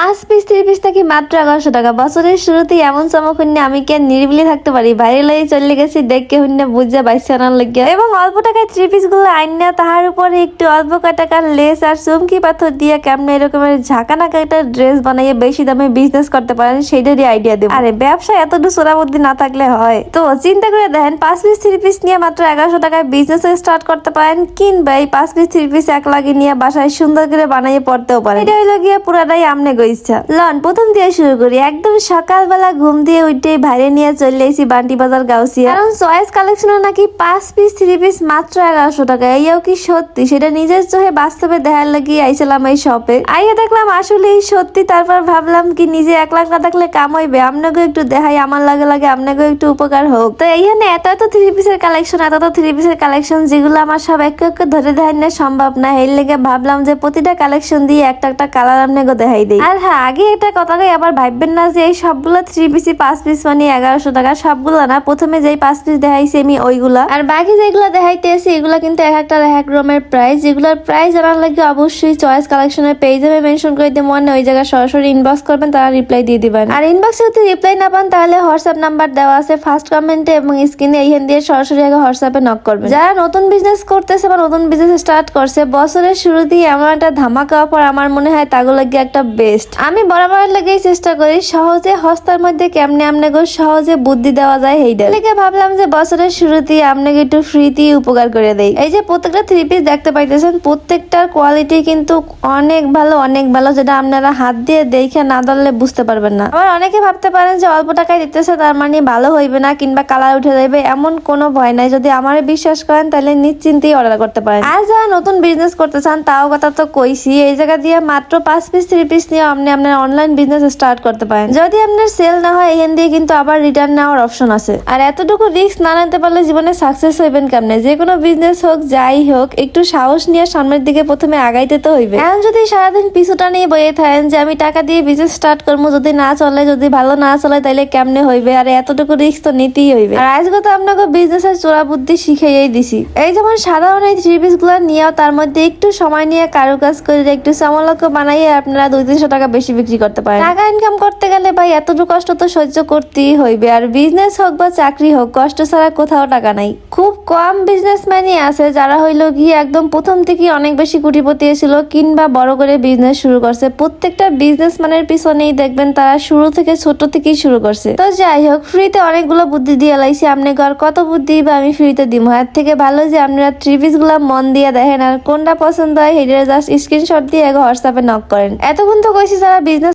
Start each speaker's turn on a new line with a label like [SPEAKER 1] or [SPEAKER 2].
[SPEAKER 1] 5 piece 3 piece থাকি মাত্র 1100 টাকা। বছরের শুরুতেই এমন চমক হইনি আমি কি আর নিরিবিলি থাকতে পারি। বাইরে লাগে চলে গেছি দেখে হইনি বুঝা বাইসে আনার লাগিয়া এবং অল্প টাকায় 3 পিস গুলো আইনা তাহার উপরে একটু অল্প টাকার লেস আর চুমকি পাথর দিয়ে কেমন এরকমের ঝাঁকানাকা একটা ড্রেস বানাইয়ে বেশি দামে বিজনেস করতে পারেন সেইটারই আইডিয়া দেব। আরে ব্যবসা এতটুকু সোনা বুদ্ধি না থাকলে হয়? তো চিন্তা করে দেখেন 5 পিস 3 পিস নিয়ে মাত্র 1100 টাকায় বিজনেস স্টার্ট করতে পারেন, কিংবা এই 5 পিস 3 পিস এক লাগে নিয়ে বাসায় সুন্দর করে বানাইয়ে পড়তেও পারেন। এটা হইলো গিয়ে পুরাটাই আমনে গইছা। লন প্রথম দিয়ে শুরু করি। একদম সকালবেলা ঘুম দিয়ে উঠে ভাইরে নিয়ে চলে এসেছি বান্টি বাজার গাউসিয়া, কারণ চয়েস কালেকশনে নাকি 5 পিস 3 পিস মাত্র 1100 টাকা। এইও কি সত্যি? সেটা নিজের চোখে বাস্তবে দেখার লাগি আইছিলাম এই শপে। আইয়া দেখলাম আসলেই সত্যি। তারপর ভাবলাম কি নিজে 1 লাখ না থাকলে কাম হইবে, আপনাকে একটু দেখাই, আমার লাগে আপনাকে একটু উপকার হোক। তো এইখানে এত 3 পিসের কালেকশন, এত 3 পিসের কালেকশন যেগুলো আমার সব এক ধরে দেখানো সম্ভব না। এর লেগে ভাবলাম যে প্রতিটা কালেকশন দিয়ে একটা কালার আপনাকে দেখাই দিই। আর হ্যাঁ, আগে একটা কথা কই, আবার ভাববেন না যে এই সবগুলো 3 পিস 5 পিস মানে 1100 টাকা। সবগুলো না, প্রথমে যেই 5 পিস দেখাইছি আমি ওইগুলা, আর বাকি যেগুলো দেখাইতেছি এগুলা কিন্তু একটার এক রকমের প্রাইস। যেগুলোর প্রাইস জানার লাগে অবশ্যই চয়েস কালেকশনের পেজে মেনশন করে দিয়ে মনে ওই জায়গায় সরাসরি ইনবক্স করবেন, তারা রিপ্লাই দিয়ে দিবেন। আর ইনবক্সে যদি রিপ্লাই না পান তাহলে হোয়াটসঅ্যাপ নাম্বার দেওয়া আছে ফার্স্ট কমেন্টে এবং স্ক্রিনে, এইখান দিয়ে সরাসরি আগে হোয়াটসঅ্যাপে নক করবেন। যারা নতুন বিজনেস করতেছে বা নতুন বিজনেস স্টার্ট করছে, বছরের শুরুতেই এমন একটা ধামাকা অফার আমার মনে হয় তাগুলো লাগে একটা বেস্ট। আমি বরাবর লাগেই চেষ্টা করি সহজে হস্তার মধ্যে কেমনে আপনাকে সহজে বুদ্ধি দেওয়া যায় সেইটা লেগে ভাবলাম যে বছরের শুরুতেই আপনাকে একটু ফ্রিতেই উপকার করে দেই। এই যে প্রত্যেকটা 3 পিস দেখতে পাইতেছেন, প্রত্যেকটার কোয়ালিটি কিন্তু অনেক ভালো, যেটা আপনারা হাত দিয়ে দেখে না ধরলে বুঝতে পারবেন না। আবার অনেকে ভাবতে পারেন যে অল্প টাকায় দিতেছে তার মানে ভালো হইবে না কিংবা কালার উঠে যাবে, এমন কোনো ভয় নাই। যদি আমারে বিশ্বাস করেন তাহলে নিশ্চিন্তেই অর্ডার করতে পারেন। আর যারা নতুন বিজনেস করতে চান তাও কথা তো কইছি, এই জায়গা দিয়ে মাত্র 5 পিস 3 পিস নিয়ে আপনি আপনার অনলাইন বিজনেস স্টার্ট করতে পারেন। যদি আপনার সেল না হয় এখান দিয়ে কিন্তু আবার রিটার্ন নেওয়ার অপশন আছে। আর এতটুকু রিস্ক না নিতে পারলে জীবনে সাকসেস হইবেন কেমনে? যে কোনো বিজনেস হোক যাই হোক, একটু সাহস নিয়ে সামনের দিকে প্রথমে আগাইতে তো হইবে। এখন যদি সারাদিন পিছুটা নিয়ে বইয়ে থাকেন যে আমি টাকা দিয়ে বিজনেস স্টার্ট করবো, যদি না চলে, যদি ভালো না চলে, তাহলে কেমনে হইবে? আর এতটুকু রিস্ক তো নিতেই হইবে। আর আজকে তো আপনাকে বিজনেসের চোরা বুদ্ধি শিখাইয়াই দিছি। এই যেমন সাধারণ এই 3 পিস গুলা নিয়েও তার মধ্যে একটু সময় নিয়ে কারুকাজ করে একটু চমলক্ষ বানাইয়ে আপনারা 200-300 টাকা বেশি বিক্রি করতে পারেন। টাকা ইনকাম করতে গেলে ভাই এতটুকু কষ্ট তো সহ্য করতেই হইবে। আর বিজনেস হোক বা চাকরি হোক, কষ্ট ছাড়া কোথাও টাকা নাই। খুব কম বিজনেসম্যানই আছে যারা হইলো গিয়ে একদম প্রথম থেকে অনেক বেশি কোটিপতি ছিল কিংবা বড় করে বিজনেস শুরু করছে। প্রত্যেকটা বিজনেসম্যানের পিছনেই দেখবেন তারা শুরু থেকে ছোট থেকেই শুরু করছে। তো যাই হোক, ফ্রিতে অনেকগুলো বুদ্ধি দিয়ে লাইছি। আপনি আর কত বুদ্ধি বা আমি ফ্রিতে দিব? এর থেকে ভালো যে আপনারা 3 পিস গুলা মন দিয়ে দেখেন, আর কোনটা পছন্দ হয় সেটা জাস্ট স্ক্রিনশট দিয়ে হোয়াটসঅ্যাপে নক করেন। এতক্ষণ তো কইছি যারা বিজনেস